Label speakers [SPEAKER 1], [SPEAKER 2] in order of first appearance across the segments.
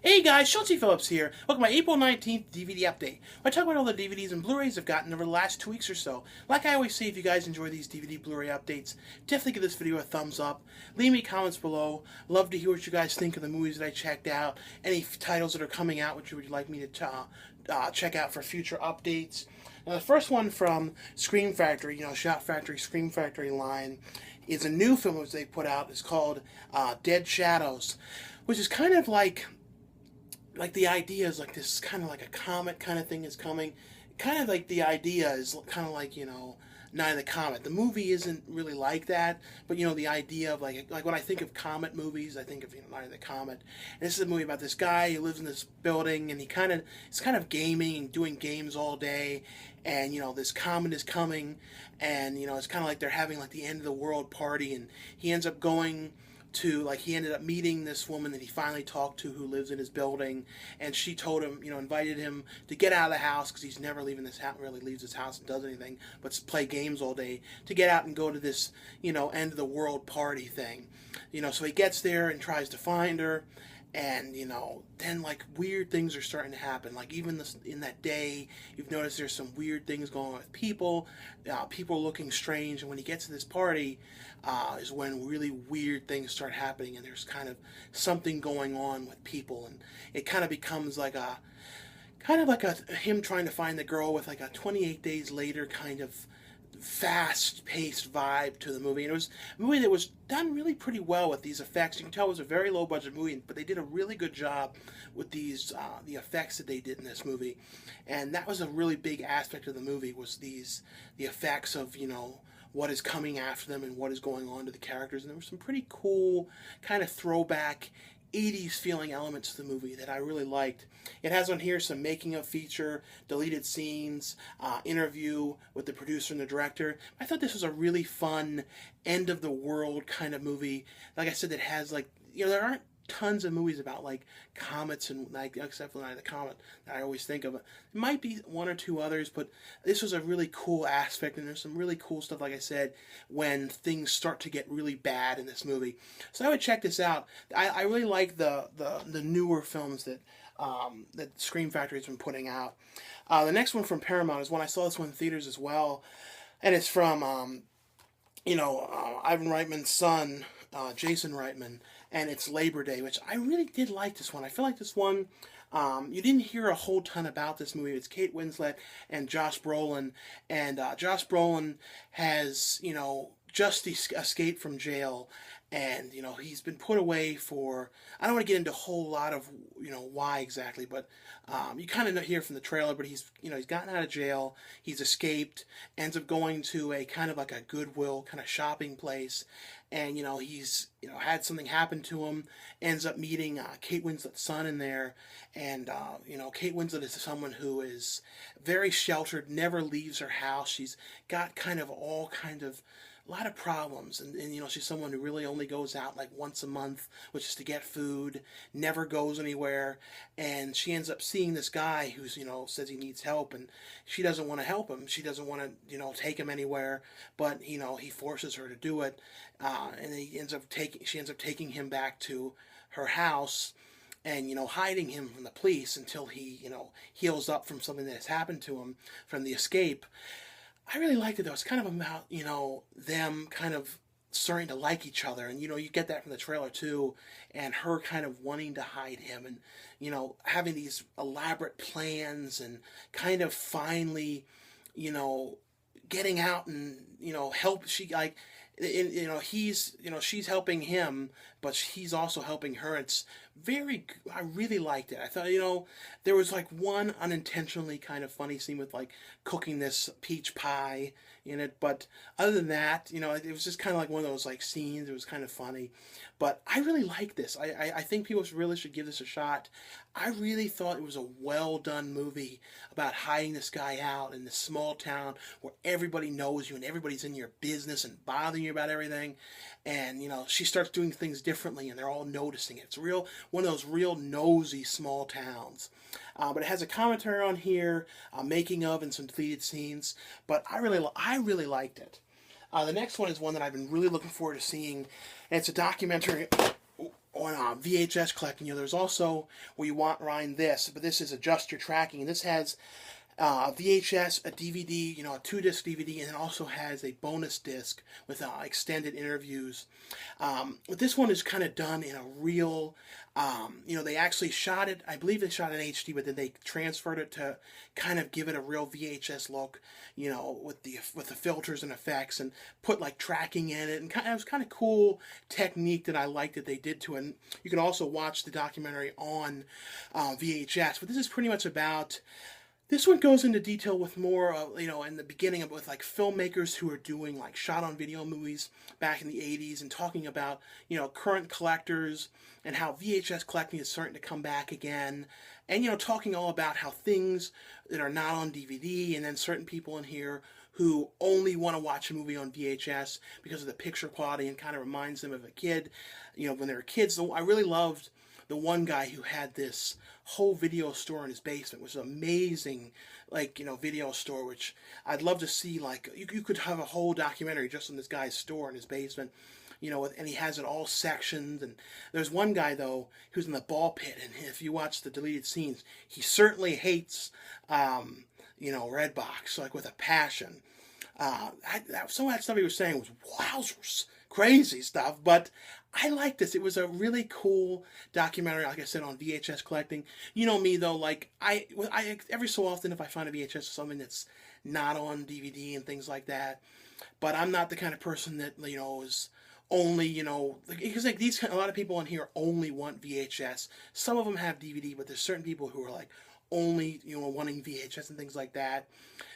[SPEAKER 1] Hey guys, Schultzy Phillips here. Welcome to my April 19th DVD update. I talk about all the DVDs and Blu-rays I've gotten over the last 2 weeks or so. Like I always say, if you guys enjoy these DVD Blu-ray updates, definitely give this video a thumbs up. Leave me comments below. Love to hear what you guys think of the movies that I checked out. Any titles that are coming out which you would like me to check out for future updates. Now the first one from Scream Factory, Shot Factory, Scream Factory line, is a new film which they put out. It's called Dead Shadows, which is kind of like the idea is like this kind of like a comet kind of thing is coming. Kind of like the idea is kind of like, Night of the Comet. The movie isn't really like that, but the idea of like when I think of comet movies, I think of Night of the Comet. And this is a movie about this guy who lives in this building, and he's kind of gaming and doing games all day, and this comet is coming, and it's kind of like they're having like the end of the world party, and he ends up going to he ended up meeting this woman that he finally talked to who lives in his building, and she told him, invited him to get out of the house because he's never leaving this house, really leaves his house and does anything but play games all day, to get out and go to this, end of the world party thing. So he gets there and tries to find her, and then like weird things are starting to happen. Like even in that day, you've noticed there's some weird things going on with people. People looking strange, and when he gets to this party, is when really weird things start happening, and there's kind of something going on with people, and it kind of becomes like him trying to find the girl with like a 28 Days Later kind of fast-paced vibe to the movie. And it was a movie that was done really pretty well with these effects. You can tell it was a very low-budget movie, but they did a really good job with these the effects that they did in this movie. And that was a really big aspect of the movie, was the effects of what is coming after them and what is going on to the characters. And there were some pretty cool kind of throwback 80s feeling elements to the movie that I really liked. It has on here some making of feature, deleted scenes, interview with the producer and the director. I thought this was a really fun end of the world kind of movie. Like I said, that has there aren't tons of movies about like comets and except for Night of the Comet that I always think of. There might be one or two others, but this was a really cool aspect, and there's some really cool stuff, like I said, when things start to get really bad in this movie. So I would check this out. I really like the newer films that that Scream Factory has been putting out. The next one from Paramount is one I saw this one in theaters as well, and it's from Ivan Reitman's son, Jason Reitman, and it's Labor Day, which I really did like this one. I feel like this one, you didn't hear a whole ton about this movie. It's Kate Winslet and Josh Brolin, and Josh Brolin has, just escaped from jail, and he's been put away for, I don't want to get into a whole lot of why exactly, but you kind of hear from the trailer, but he's gotten out of jail, he's escaped, ends up going to a kind of like a Goodwill kind of shopping place, and he's had something happen to him, ends up meeting Kate Winslet's son in there, and Kate Winslet is someone who is very sheltered, never leaves her house. She's got kind of a lot of problems, and she's someone who really only goes out like once a month, which is to get food, never goes anywhere, and she ends up seeing this guy who's says he needs help, and she doesn't want to help him. She doesn't want to take him anywhere, but he forces her to do it, and she ends up taking him back to her house, and hiding him from the police until he heals up from something that has happened to him from the escape. I really liked it, though. It's kind of about, them kind of starting to like each other. And, you get that from the trailer, too. And her kind of wanting to hide him. And, having these elaborate plans. And kind of finally, getting out and, help. She's helping him, but he's also helping her. I really liked it. I thought, there was like one unintentionally kind of funny scene with like cooking this peach pie in it, but other than that, it was just kind of like one of those like scenes. It was kind of funny, but I really like this. I think people really should give this a shot. I really thought it was a well done movie about hiding this guy out in this small town where everybody knows you and everybody's in your business and bothering you about everything, and she starts doing things differently and they're all noticing it. It's one of those real nosy small towns. But it has a commentary on here, making of, and some deleted scenes. But I really liked it. The next one is one that I've been really looking forward to seeing, and it's a documentary. on VHS collecting. There's also where you want Ryan this, but this is adjust your tracking, and this has a VHS, a DVD, a 2-disc DVD, and it also has a bonus disc with extended interviews. But this one is kind of done in a real, they actually shot it, I believe they shot it in HD, but then they transferred it to kind of give it a real VHS look, with the filters and effects, and put like tracking in it, and it was kind of cool technique that I liked that they did to it. And you can also watch the documentary on VHS, but this is pretty much about. This one goes into detail with more, in the beginning with like filmmakers who are doing like shot-on-video movies back in the 80s, and talking about, current collectors and how VHS collecting is starting to come back again, and, talking all about how things that are not on DVD, and then certain people in here who only want to watch a movie on VHS because of the picture quality and kind of reminds them of a kid, when they were kids. So I really loved the one guy who had this whole video store in his basement, which is amazing, video store, which I'd love to see. Like, you could have a whole documentary just on this guy's store in his basement, and he has it all sectioned. And there's one guy, though, who's in the ball pit, and if you watch the deleted scenes, he certainly hates, Redbox, like, with a passion. Some of that stuff he was saying was wowzers, crazy stuff, but I like this. It was a really cool documentary, like I said, on VHS collecting. You know me, though, like, I every so often, if I find a VHS or something that's not on DVD and things like that, but I'm not the kind of person that, is only, because like a lot of people in here only want VHS. Some of them have DVD, but there's certain people who are like only, wanting VHS and things like that.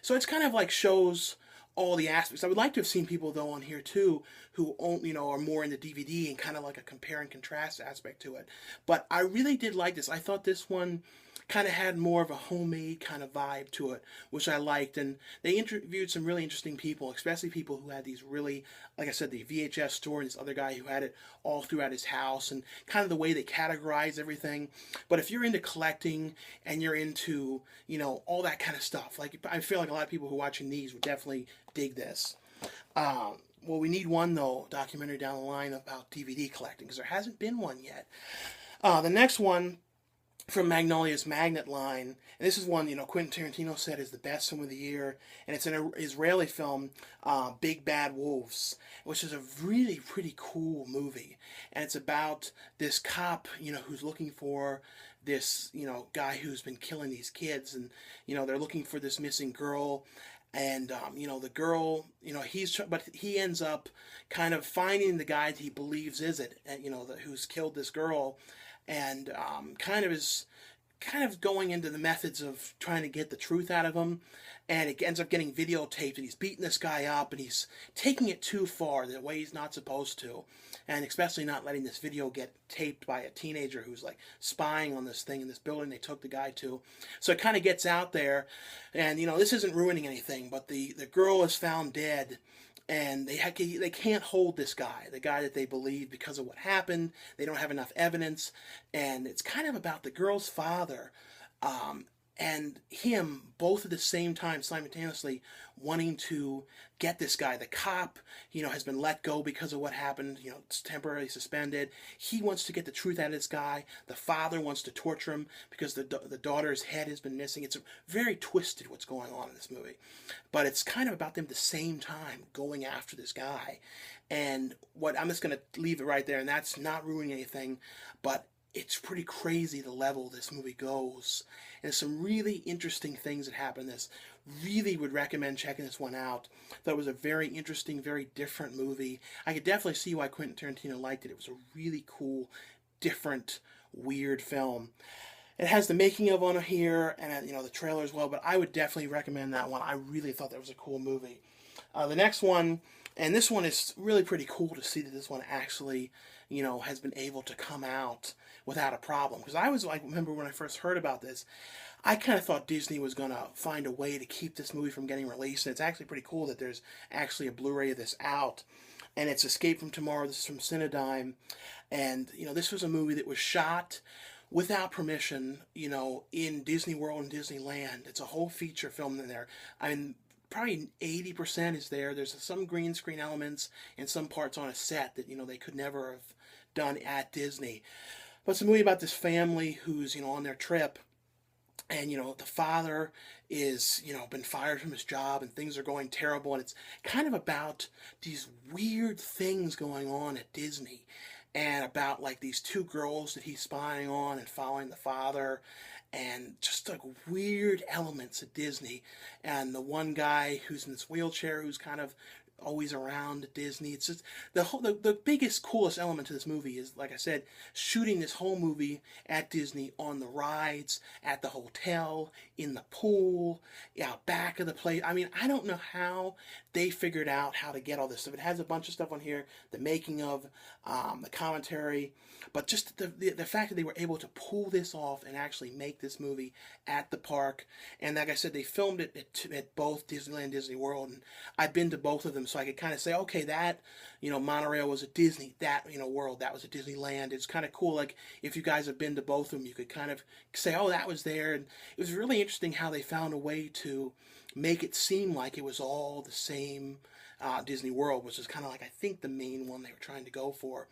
[SPEAKER 1] So it's kind of like shows all the aspects. I would like to have seen people, though, on here too who are more into DVD and kind of like a compare and contrast aspect to it. But I really did like this. I thought this one kind of had more of a homemade kind of vibe to it, which I liked. And they interviewed some really interesting people, especially people who had these really, like I said, the VHS store, and this other guy who had it all throughout his house, and kind of the way they categorize everything. But if you're into collecting and you're into, all that kind of stuff, like, I feel like a lot of people who are watching these would definitely dig this. Well, we need one, though, documentary down the line about DVD collecting, because there hasn't been one yet. The next one from Magnolia's Magnet line, and this is one, Quentin Tarantino said is the best film of the year, and it's an Israeli film, Big Bad Wolves, which is a really pretty cool movie, and it's about this cop, who's looking for this, guy who's been killing these kids, and, they're looking for this missing girl. And, the girl, but he ends up kind of finding the guy that he believes is it, and, who's killed this girl, and kind of going into the methods of trying to get the truth out of him. And it ends up getting videotaped, and he's beating this guy up, and he's taking it too far, the way he's not supposed to. And especially not letting this video get taped by a teenager who's like spying on this thing in this building they took the guy to. So it kind of gets out there, and this isn't ruining anything, but the girl is found dead, and they can't hold this guy, the guy that they believe, because of what happened. They don't have enough evidence, and it's kind of about the girl's father, and him, both at the same time, simultaneously, wanting to get this guy. The cop, has been let go because of what happened, it's temporarily suspended. He wants to get the truth out of this guy. The father wants to torture him because the daughter's head has been missing. It's very twisted what's going on in this movie. But it's kind of about them at the same time going after this guy. And I'm just going to leave it right there, and that's not ruining anything, but it's pretty crazy the level this movie goes. And there's some really interesting things that happen in this. Really would recommend checking this one out. Thought it was a very interesting, very different movie. I could definitely see why Quentin Tarantino liked it. It was a really cool, different, weird film. It has the making of on here, and the trailer as well, but I would definitely recommend that one. I really thought that was a cool movie. The next one, and this one is really pretty cool to see that this one actually, has been able to come out without a problem. Because I was like, remember when I first heard about this, I kind of thought Disney was going to find a way to keep this movie from getting released. And it's actually pretty cool that there's actually a Blu-ray of this out. And it's Escape from Tomorrow. This is from Cinedigm. And, this was a movie that was shot without permission, in Disney World and Disneyland. It's a whole feature film in there. I mean, probably 80% is there. There's some green screen elements and some parts on a set that, they could never have done at Disney. But it's a movie about this family who's, on their trip, and the father is been fired from his job, and things are going terrible, and it's kind of about these weird things going on at Disney, and about like these two girls that he's spying on and following the father, and just like weird elements at Disney, and the one guy who's in this wheelchair who's kind of always around at Disney. It's just the biggest, coolest element to this movie is, like I said, shooting this whole movie at Disney, on the rides, at the hotel, in the pool, out back of the place. I mean, I don't know how they figured out how to get all this stuff. It has a bunch of stuff on here, the making of, the commentary, but just the fact that they were able to pull this off and actually make this movie at the park. And like I said, they filmed it at both Disneyland and Disney World, and I've been to both of them, so I could kind of say, okay, that, monorail was a Disney, that, World, that was a Disneyland. It's kind of cool. Like, if you guys have been to both of them, you could kind of say, oh, that was there. And it was really interesting how they found a way to make it seem like it was all the same Disney World, which is kind of like, I think, the main one they were trying to go for.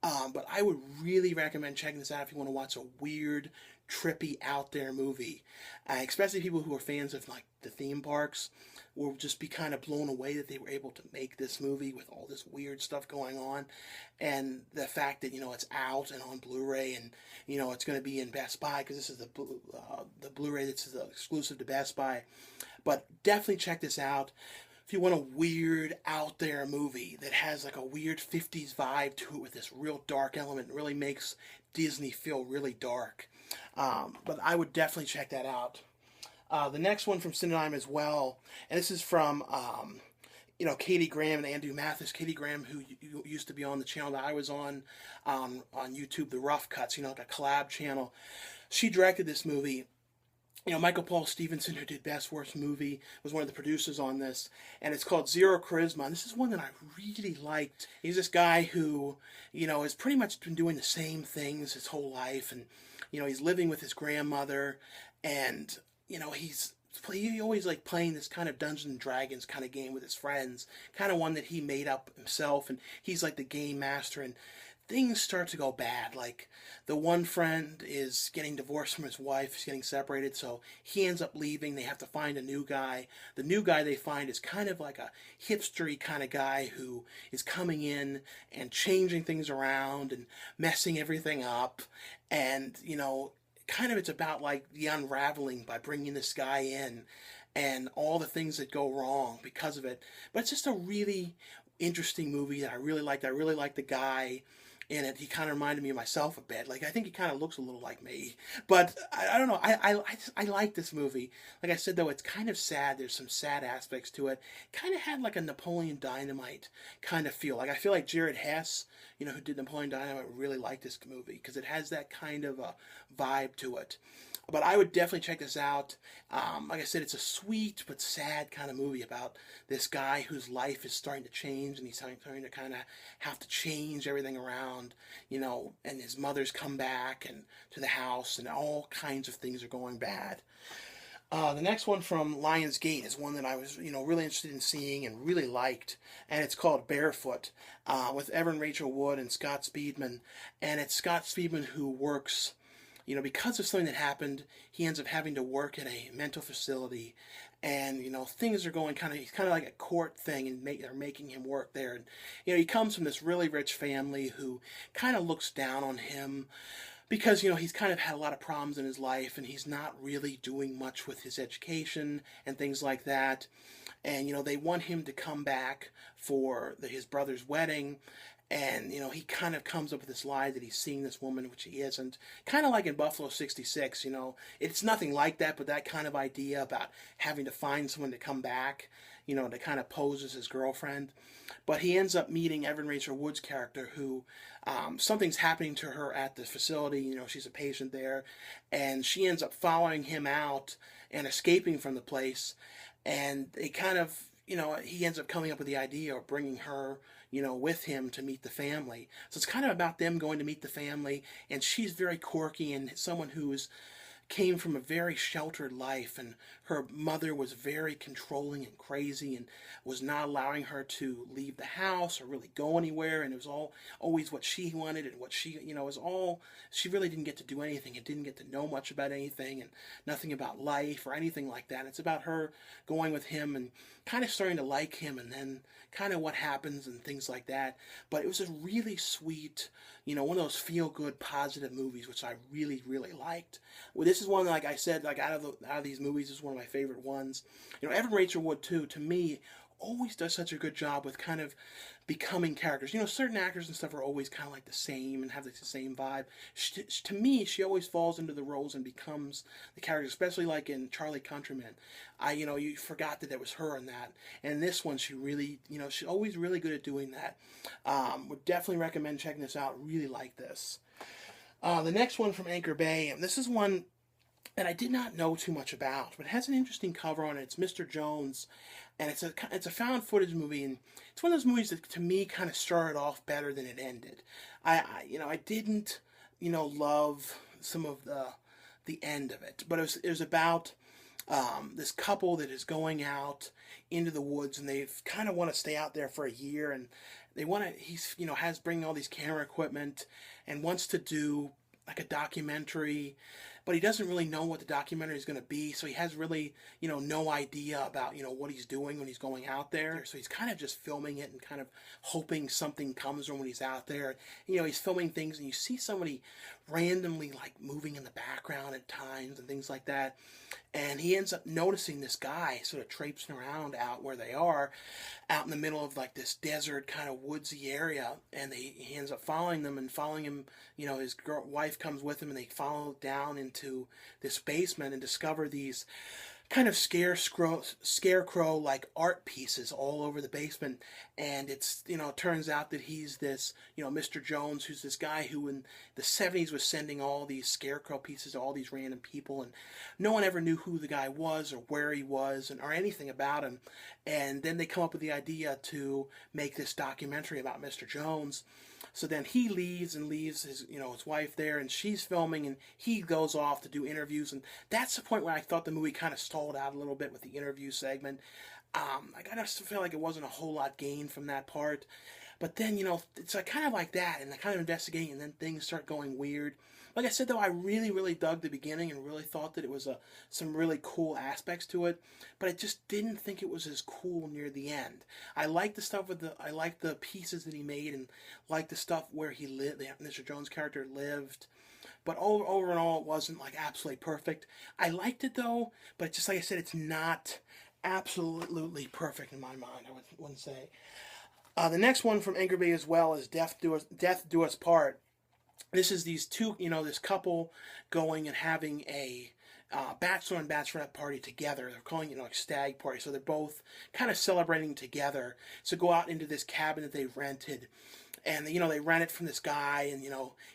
[SPEAKER 1] But I would really recommend checking this out if you want to watch a weird, trippy, out there movie. Especially people who are fans of like the theme parks will just be kind of blown away that they were able to make this movie with all this weird stuff going on, and the fact that it's out and on Blu-ray, and it's going to be in Best Buy, because this is the Blu-ray that's exclusive to Best Buy. But definitely check this out if you want a weird, out there movie that has like a weird 50s vibe to it with this real dark element. It really makes Disney feel really dark. But I would definitely check that out. The next one from Cinedime as well, and this is from Katie Graham and Andrew Mathis. Katie Graham, who used to be on the channel that I was on YouTube, The Rough Cuts, like a collab channel. She directed this movie. Michael Paul Stevenson, who did Best Worst Movie, was one of the producers on this, and it's called Zero Charisma. And this is one that I really liked. He's this guy who, has pretty much been doing the same things his whole life, and, he's living with his grandmother, and, he always like playing this kind of Dungeons and Dragons kind of game with his friends, kind of one that he made up himself, and he's like the game master, and things start to go bad. Like, the one friend is getting divorced from his wife, he's getting separated, so he ends up leaving. They have to find a new guy. The new guy they find is kind of like a hipstery kind of guy who is coming in and changing things around and messing everything up, and kind of it's about like the unraveling by bringing this guy in and all the things that go wrong because of it. But it's just a really interesting movie that I really liked. I really liked the guy in it. He kind of reminded me of myself a bit. Like, I think he kind of looks a little like me. But I don't know. I like this movie. Like I said, though, it's kind of sad. There's some sad aspects to it. Kind of had like a Napoleon Dynamite kind of feel. Like, I feel like Jared Hess, who did Napoleon Dynamite, really liked this movie because it has that kind of a vibe to it. But I would definitely check this out. Like I said, it's a sweet but sad kind of movie about this guy whose life is starting to change, and he's starting to kind of have to change everything around, and his mother's come back and to the house, and all kinds of things are going bad. The next one from Lionsgate is one that I was, really interested in seeing and really liked, and it's called Barefoot, with Evan Rachel Wood and Scott Speedman, and it's Scott Speedman who works, because of something that happened, he ends up having to work at a mental facility, and, things are going he's kind of like a court thing, and they're making him work there, and, he comes from this really rich family who kind of looks down on him, because, he's kind of had a lot of problems in his life, and he's not really doing much with his education and things like that. And, they want him to come back for his brother's wedding. And, he kind of comes up with this lie that he's seeing this woman, which he isn't. Kind of like in Buffalo 66, It's nothing like that, but that kind of idea about having to find someone to come back, to kind of pose as his girlfriend. But he ends up meeting Evan Rachel Wood's character, who something's happening to her at the facility. She's a patient there, and she ends up following him out and escaping from the place. And they kind of, he ends up coming up with the idea of bringing her, with him to meet the family. So it's kind of about them going to meet the family, and she's very quirky and someone who's, came from a very sheltered life, and her mother was very controlling and crazy and was not allowing her to leave the house or really go anywhere, and it was all always what she wanted and what she, was all, she really didn't get to do anything and didn't get to know much about anything and nothing about life or anything like that. It's about her going with him and kind of starting to like him, and then kind of what happens and things like that. But it was a really sweet, one of those feel-good, positive movies, which I really, really liked. Well, this is one, like I said, like out of these movies, this is one of my favorite ones. Evan Rachel Wood, too, to me, always does such a good job with kind of becoming characters. Certain actors and stuff are always kind of like the same and have like the same vibe. To me, she always falls into the roles and becomes the character, especially like in Charlie Countryman. You forgot that it was her in that. And this one, she really, she's always really good at doing that. Would definitely recommend checking this out. Really like this. The next one from Anchor Bay, and this is one that I did not know too much about, but it has an interesting cover on it. It's Mr. Jones, and it's a found footage movie, and it's one of those movies that to me kind of started off better than it ended. I didn't love some of the end of it, but it was about this couple that is going out into the woods, and they kind of want to stay out there for a year, and he's has bringing all these camera equipment and wants to do like a documentary, but he doesn't really know what the documentary is going to be, so he has really, no idea about, what he's doing when he's going out there. So he's kind of just filming it and kind of hoping something comes from when he's out there. He's filming things, and you see somebody randomly, like, moving in the background at times and things like that. And he ends up noticing this guy sort of traipsing around out where they are, out in the middle of, like, this desert kind of woodsy area. And he ends up following them and following him. His wife comes with him, and they follow down into this basement and discover these kind of scarecrow like art pieces all over the basement. And it's, it turns out that he's this, Mr. Jones, who's this guy who in the 70s was sending all these scarecrow pieces to all these random people, and no one ever knew who the guy was or where he was or anything about him. And then they come up with the idea to make this documentary about Mr. Jones. So then he leaves his, his wife there, and she's filming, and he goes off to do interviews, and that's the point where I thought the movie kind of stalled out a little bit with the interview segment. I just feel like it wasn't a whole lot gained from that part. But then, it's like kind of like that, and they're kind of investigating, and then things start going weird. Like I said, though, I really, really dug the beginning and really thought that it was some really cool aspects to it, but I just didn't think it was as cool near the end. I liked the stuff I liked the pieces that he made, and liked the stuff where he lived, Mr. Jones' character lived. But over and all, it wasn't like absolutely perfect. I liked it though, but just like I said, it's not absolutely perfect in my mind, I wouldn't say. The next one from Anchor Bay as well is Death Do Us Part. This is these two, this couple going and having a bachelor and bachelorette party together. They're calling it like stag party, so they're both kind of celebrating together. So go out into this cabin that they've rented, and they rent it from this guy, and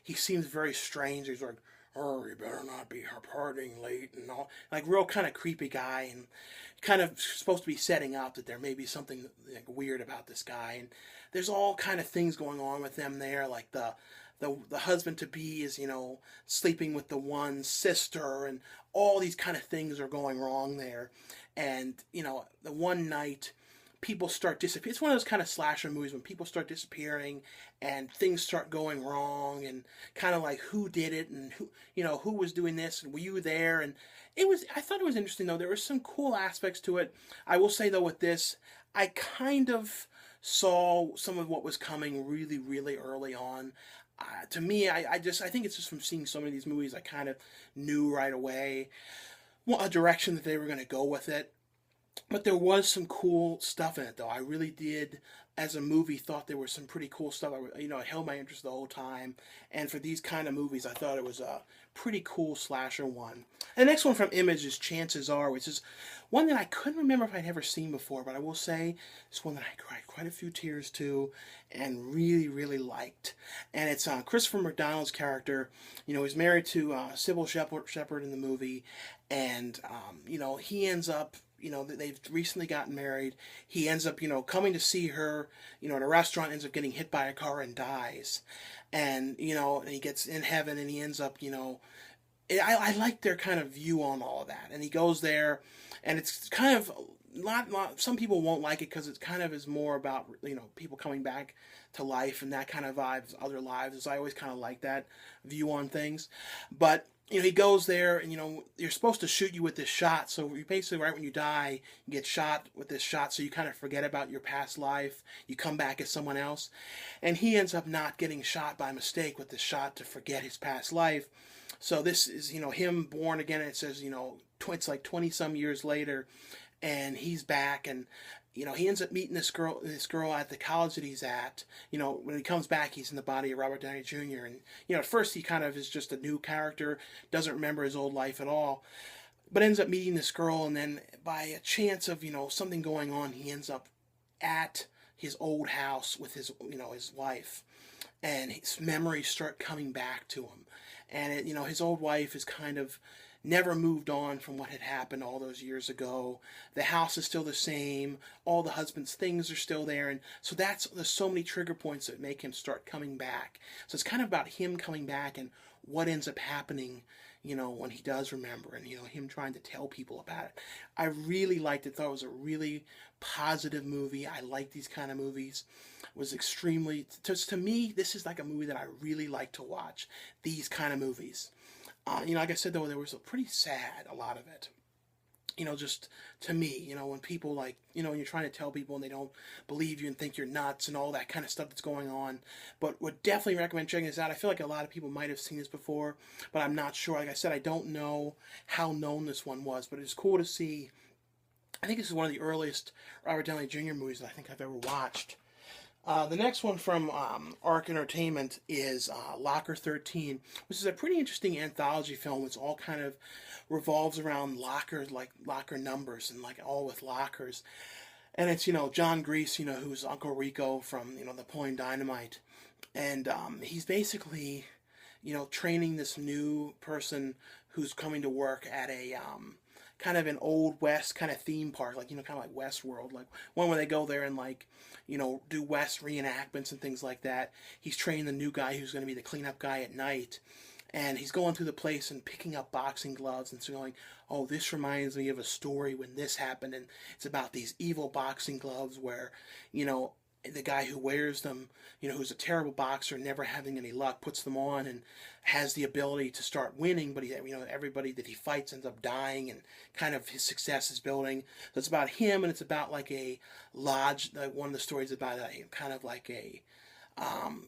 [SPEAKER 1] he seems very strange. He's like, "Oh, you better not be partying late," and all, like real kind of creepy guy, and kind of supposed to be setting up that there may be something like weird about this guy. And there's all kind of things going on with them there, like the husband-to-be is, sleeping with the one sister, and all these kind of things are going wrong there. And, the one night, people start disappearing. It's one of those kind of slasher movies when people start disappearing and things start going wrong, and kind of like who did it, and who was doing this, and were you there? And I thought it was interesting, though. There were some cool aspects to it. I will say, though, with this, I kind of saw some of what was coming really, really early on. To me, I think it's just from seeing so many of these movies, I kind of knew right away a direction that they were going to go with it. But there was some cool stuff in it, though. I really did, as a movie, thought there was some pretty cool stuff. It held my interest the whole time. And for these kind of movies, I thought it was a pretty cool slasher one. And the next one from Image is Chances Are, which is one that I couldn't remember if I'd ever seen before. But I will say, it's one that I cried quite a few tears to and really, really liked. And it's Christopher McDonald's character. He's married to Sybil Shepherd in the movie. And, he ends up... they've recently gotten married. He ends up, coming to see her, at a restaurant, ends up getting hit by a car and dies. And, and he gets in heaven, and he ends up, I like their kind of view on all of that. And he goes there, and it's kind of some people won't like it because it kind of is more about, you know, people coming back to life and that kind of vibes, other lives. So I always kind of like that view on things. But you know, he goes there, and you know, you're supposed to shoot you with this shot. So you basically, right when you die, you get shot with this shot. So you kind of forget about your past life. You come back as someone else, and he ends up not getting shot by mistake with this shot to forget his past life. So this is, you know, him born again. And it says, you know, it's like 20 some years later, and he's back, and you know, he ends up meeting this girl at the college that he's at. You know, when he comes back, he's in the body of Robert Downey Jr. And you know, at first he kind of is just a new character, doesn't remember his old life at all, but ends up meeting this girl, and then by a chance of, you know, something going on, he ends up at his old house with his, you know, his wife, and his memories start coming back to him, and it, you know, his old wife is kind of never moved on from what had happened all those years ago. The house is still the same. All the husband's things are still there. And so there's so many trigger points that make him start coming back. So it's kind of about him coming back and what ends up happening, you know, when he does remember, and, you know, him trying to tell people about it. I really liked it. Thought it was a really positive movie. I like these kind of movies. It was extremely, to me, this is like a movie that I really like to watch. These kind of movies. You know, like I said, though, there was a pretty sad, a lot of it. You know, just to me, you know, when people like, you know, when you're trying to tell people and they don't believe you and think you're nuts and all that kind of stuff that's going on. But would definitely recommend checking this out. I feel like a lot of people might have seen this before, but I'm not sure. Like I said, I don't know how known this one was, but it's cool to see. I think this is one of the earliest Robert Downey Jr. movies that I think I've ever watched. The next one from Arc Entertainment is Locker 13, which is a pretty interesting anthology film. It's all kind of revolves around lockers, like locker numbers, and like all with lockers. And it's, you know, John Grease, you know, who's Uncle Rico from, you know, Napoleon Dynamite. And he's basically, you know, training this new person who's coming to work at a kind of an old west kind of theme park, like, you know, kind of like Westworld, like one where they go there and, like, you know, do West reenactments and things like that. He's training the new guy who's going to be the cleanup guy at night, and he's going through the place and picking up boxing gloves and so going, oh, this reminds me of a story when this happened, and it's about these evil boxing gloves where, you know, the guy who wears them, you know, who's a terrible boxer, never having any luck, puts them on and has the ability to start winning, but he, you know, everybody that he fights ends up dying, and kind of his success is building. So it's about him, and it's about like a lodge. Like one of the stories about a kind of like a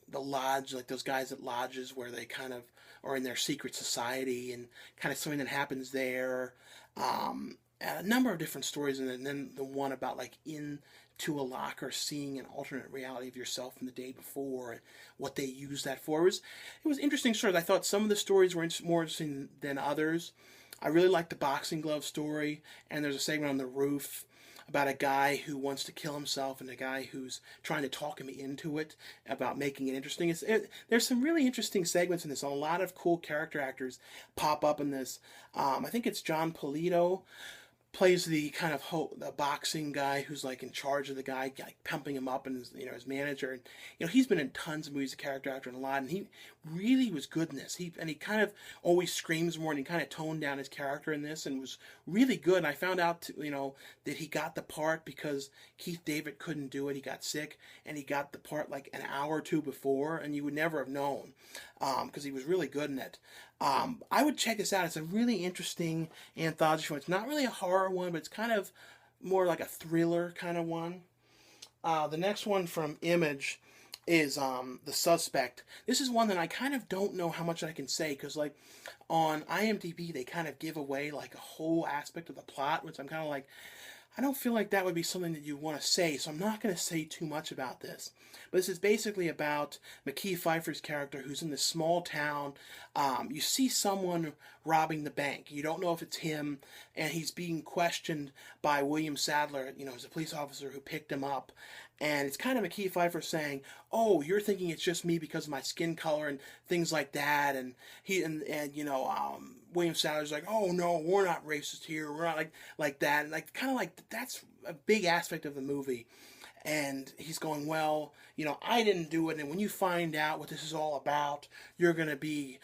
[SPEAKER 1] the lodge, like those guys at lodges where they kind of are in their secret society, and kind of something that happens there. A number of different stories, and then the one about like into a locker, seeing an alternate reality of yourself from the day before, and what they use that for. It was interesting stories. I thought some of the stories were more interesting than others. I really liked the boxing glove story, and there's a segment on the roof about a guy who wants to kill himself and a guy who's trying to talk him into it, about making it interesting. There's some really interesting segments in this. A lot of cool character actors pop up in this. I think it's John Polito plays the kind of the boxing guy who's like in charge of the guy, like pumping him up, and, you know, his manager. And, you know, he's been in tons of movies, a character actor, and a lot, and he really was good in this. He kind of always screams more, and he kind of toned down his character in this, and was really good. And I found out, you know, that he got the part because Keith David couldn't do it. He got sick, and he got the part like an hour or two before, and you would never have known because he was really good in it. I would check this out. It's a really interesting anthology film. It's not really a horror one, but it's kind of more like a thriller kind of one. The next one from Image is The Suspect. This is one that I kind of don't know how much I can say, because like on IMDb they kind of give away like a whole aspect of the plot, which I'm kind of like, I don't feel like that would be something that you want to say, so I'm not going to say too much about this. But this is basically about McKee Pfeiffer's character, who's in this small town. You see someone robbing the bank. You don't know if it's him, and he's being questioned by William Sadler, you know, who's a police officer who picked him up. And it's kind of McKee Pfeiffer saying, oh, you're thinking it's just me because of my skin color and things like that. And you know, William Sadler's like, oh no, we're not racist here. We're not like that. And like kind of like that's a big aspect of the movie. And he's going, well, you know, I didn't do it. And when you find out what this is all about, you're going to be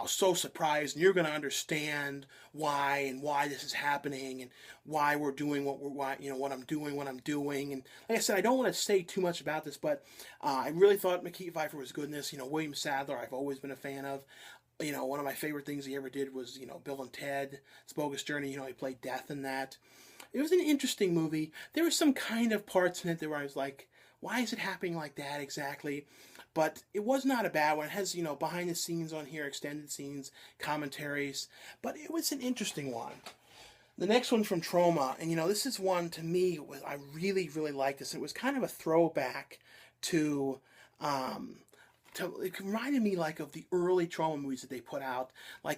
[SPEAKER 1] so surprised, and you're going to understand why this is happening, and why we're doing what I'm doing. And like I said, I don't want to say too much about this, but I really thought Mckay Pfeiffer was good in this. William Sadler, I've always been a fan of. One of my favorite things he ever did was, Bill and Ted, It's Bogus Journey. He played Death in that. It was an interesting movie. There were some kind of parts in it where I was like, why is it happening like that exactly? But it was not a bad one. It has, behind the scenes on here, extended scenes, commentaries. But it was an interesting one. The next one from Troma, and this is one, to me, I really, really liked this. It was kind of a throwback to it reminded me of the early Troma movies that they put out,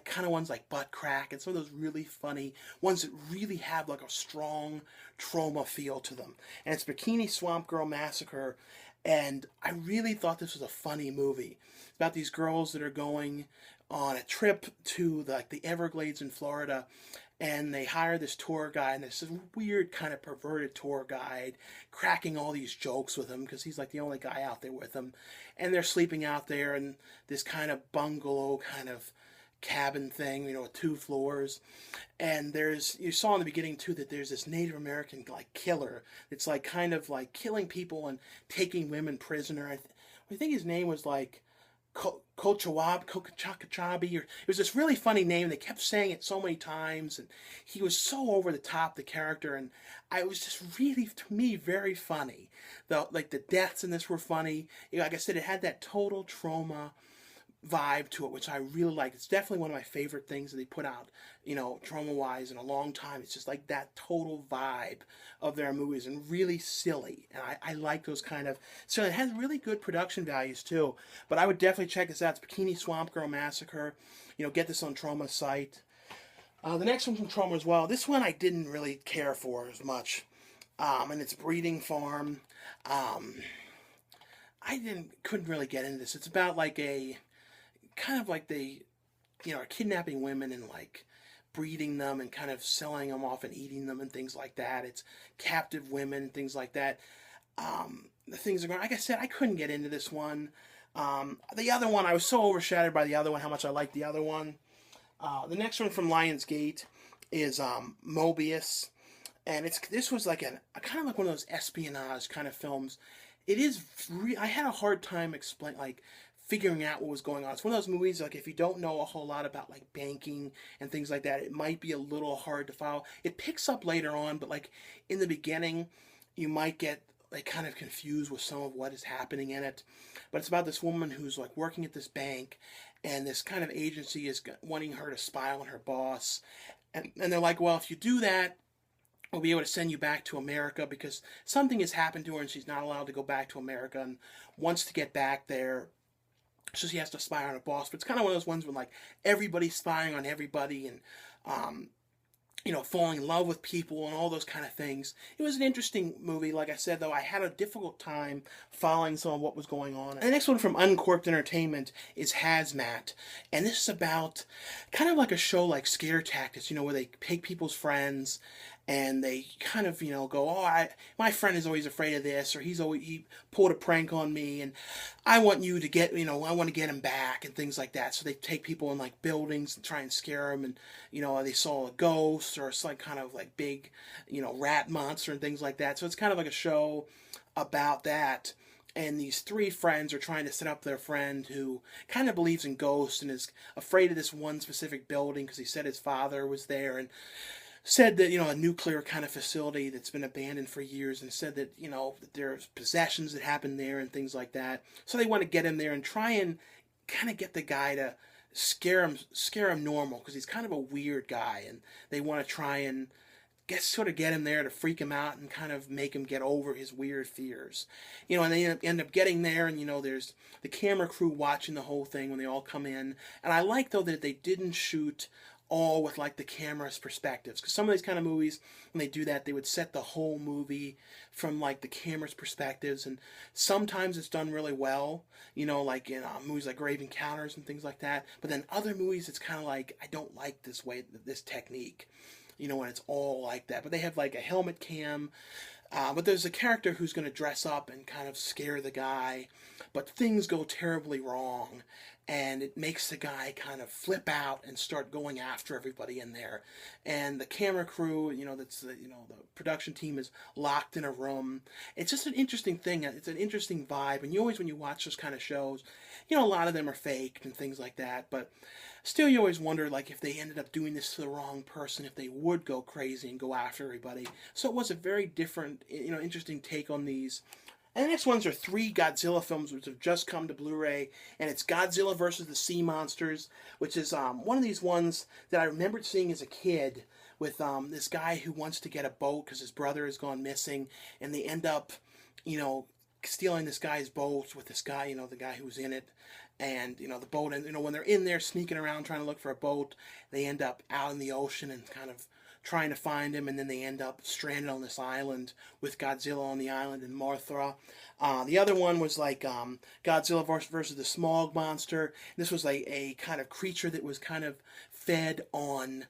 [SPEAKER 1] kind of ones like Butt Crack and some of those really funny ones that really have a strong Troma feel to them. And it's Bikini Swamp Girl Massacre, and I really thought this was a funny movie. It's about these girls that are going on a trip to the Everglades in Florida, and they hire this tour guide, and this weird kind of perverted tour guide, cracking all these jokes with him because he's the only guy out there with them. And they're sleeping out there in this kind of bungalow kind of cabin thing, with 2 floors. And you saw in the beginning too that there's this Native American killer. It's kind of killing people and taking women prisoner. I think his name was Cholewa, or it was this really funny name. They kept saying it so many times, and he was so over the top, the character, and it was just really, to me, very funny. The deaths in this were funny. Like I said, it had that total Troma vibe to it, which I really like. It's definitely one of my favorite things that they put out, Troma-wise in a long time. It's just that total vibe of their movies, and really silly. And I like those kind of, so it has really good production values too. But I would definitely check this out. It's Bikini Swamp Girl Massacre. Get this on Troma's site. The next one from Troma as well. This one I didn't really care for as much. And it's Breeding Farm. Couldn't really get into this. It's about a kind of they, are kidnapping women and breeding them and kind of selling them off and eating them and things like that. It's captive women and things like that. The things are going, like I said, I couldn't get into this one. The other one, I was so overshadowed by the other one, how much I liked the other one. The next one from Lionsgate is Mobius. And this was a kind of one of those espionage kind of films. It is, I had a hard time figuring out what was going on. It's one of those movies, if you don't know a whole lot about banking and things like that, it might be a little hard to follow. It picks up later on, but in the beginning, you might get kind of confused with some of what is happening in it. But it's about this woman who's working at this bank, and this kind of agency is wanting her to spy on her boss. And they're well, if you do that, we'll be able to send you back to America, because something has happened to her and she's not allowed to go back to America and wants to get back there. So she has to spy on her boss. But it's kind of one of those ones when everybody's spying on everybody, and falling in love with people and all those kind of things. It was an interesting movie. Like I said, though, I had a difficult time following some of what was going on. And the next one from Uncorked Entertainment is Hazmat. And this is about kind of a show like Scare Tactics, where they take people's friends and they kind of, go, oh, my friend is always afraid of this, or he pulled a prank on me, and I want you to get, I want to get him back, and things like that. So they take people in buildings and try and scare them, and, they saw a ghost or some kind of big, rat monster and things like that. So it's kind of a show about that. And these 3 friends are trying to set up their friend who kind of believes in ghosts and is afraid of this one specific building because he said his father was there, and said that, a nuclear kind of facility that's been abandoned for years, and said that, that there's possessions that happen there and things like that. So they want to get him there and try and kind of get the guy to scare him normal, because he's kind of a weird guy, and they want to try and get him there to freak him out and kind of make him get over his weird fears. And they end up getting there, and, there's the camera crew watching the whole thing when they all come in. And I like, though, that they didn't shoot all with the camera's perspectives, because some of these kind of movies, when they do that, they would set the whole movie from the camera's perspectives, and sometimes it's done really well, in movies like Grave Encounters and things like that. But then other movies, it's kind of I don't like this technique, when it's all like that. But they have a helmet cam, But there's a character who's going to dress up and kind of scare the guy, but things go terribly wrong, and it makes the guy kind of flip out and start going after everybody in there. And the camera crew, the production team is locked in a room. It's just an interesting thing. It's an interesting vibe, and you always, when you watch those kind of shows, a lot of them are faked and things like that, but still you always wonder, like, if they ended up doing this to the wrong person, if they would go crazy and go after everybody. So it was a very different, interesting take on these. And the next ones are 3 Godzilla films which have just come to Blu-ray, and it's Godzilla versus the Sea Monsters, which is one of these ones that I remembered seeing as a kid with this guy who wants to get a boat because his brother has gone missing, and they end up, stealing this guy's boat with this guy, the guy who's in it, and, the boat, and, when they're in there sneaking around trying to look for a boat, they end up out in the ocean and kind of trying to find him, and then they end up stranded on this island with Godzilla on the island in Mothra. The other one was like Godzilla versus the Smog Monster. This was like a kind of creature that was kind of fed on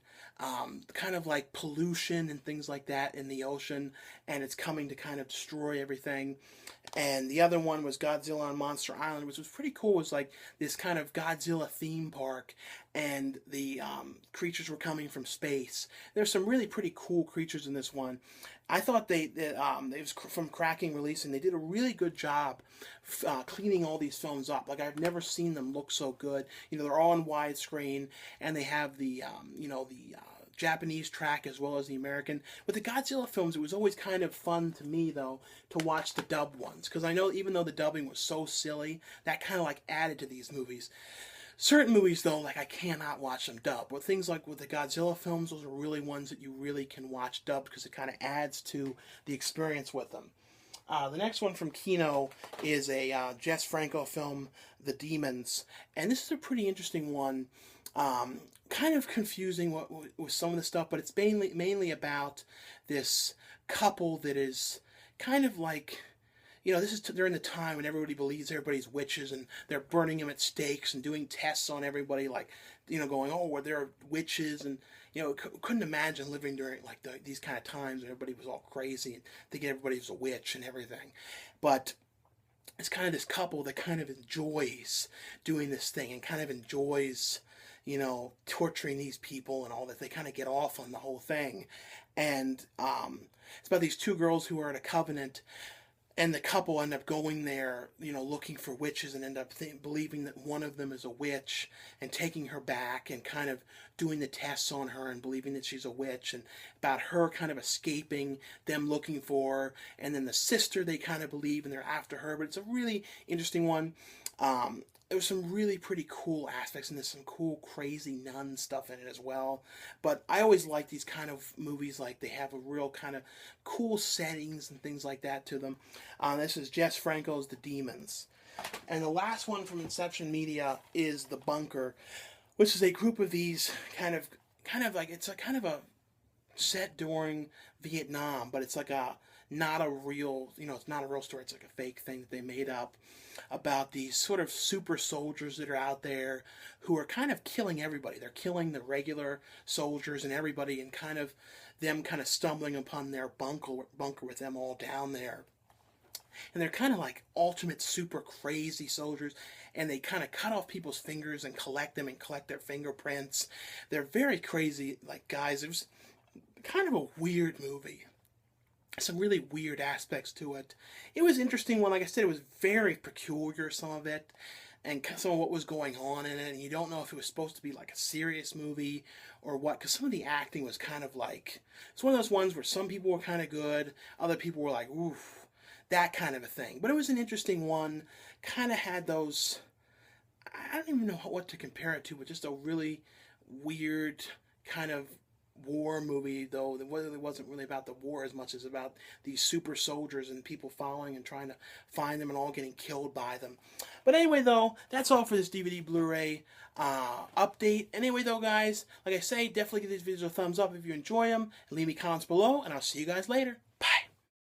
[SPEAKER 1] kind of like pollution and things like that in the ocean, and it's coming to kind of destroy everything. And the other one was Godzilla on Monster Island, which was pretty cool. It was like this kind of Godzilla theme park, and the creatures were coming from space. There's some really pretty cool creatures in this one. I thought it was from Cracking Release, and they did a really good job cleaning all these films up. Like, I've never seen them look so good. They're all in widescreen, and they have the Japanese track as well as the American. With the Godzilla films, it was always kind of fun to me, though, to watch the dubbed ones, because I know even though the dubbing was so silly, that kind of like added to these movies. Certain movies, though, like, I cannot watch them dubbed. But things like with the Godzilla films, those are really ones that you really can watch dubbed, because it kind of adds to the experience with them. The next one from Kino is a Jess Franco film, The Demons, and this is a pretty interesting one. Kind of confusing with some of the stuff, but it's mainly about this couple that is kind of like, this is during the time when everybody believes everybody's witches, and they're burning them at stakes and doing tests on everybody, like, going, oh, well, they're witches, and, couldn't imagine living during, like, these kind of times when everybody was all crazy and thinking everybody was a witch and everything. But it's kind of this couple that kind of enjoys doing this thing and kind of enjoys, torturing these people and all that. They kind of get off on the whole thing. And it's about these 2 girls who are in a covenant, and the couple end up going there, looking for witches, and end up believing that one of them is a witch, and taking her back and kind of doing the tests on her and believing that she's a witch, and about her kind of escaping them looking for her. And then the sister, they kind of believe, and they're after her. But it's a really interesting one. There was some really pretty cool aspects in this, some cool, crazy nun stuff in it as well. But I always like these kind of movies, like they have a real kind of cool settings and things like that to them. This is Jess Franco's The Demons. And the last one from Inception Media is The Bunker, which is a group of these kind of like, it's a kind of a set during Vietnam, but it's like not a real, it's not a real story. It's like a fake thing that they made up about these sort of super soldiers that are out there who are kind of killing everybody. They're killing the regular soldiers and everybody, and kind of them kind of stumbling upon their bunker with them all down there. And they're kind of like ultimate super crazy soldiers, and they kind of cut off people's fingers and collect them and collect their fingerprints. They're very crazy, like, guys. It was kind of a weird movie. Some really weird aspects to it. It was an interesting one. Like I said, it was very peculiar, some of it, and some of what was going on in it. And you don't know if it was supposed to be like a serious movie or what, because some of the acting was kind of like, it's one of those ones where some people were kind of good, other people were like, oof, that kind of a thing. But it was an interesting one. Kind of had those, I don't even know what to compare it to, but just a really weird kind of war movie, though it wasn't really about the war as much as about these super soldiers and people following and trying to find them and all getting killed by them. But anyway, though, that's all for this DVD Blu-ray update. Anyway, though, guys, like I say, definitely give these videos a thumbs up if you enjoy them, and leave me comments below, and I'll see you guys later. Bye.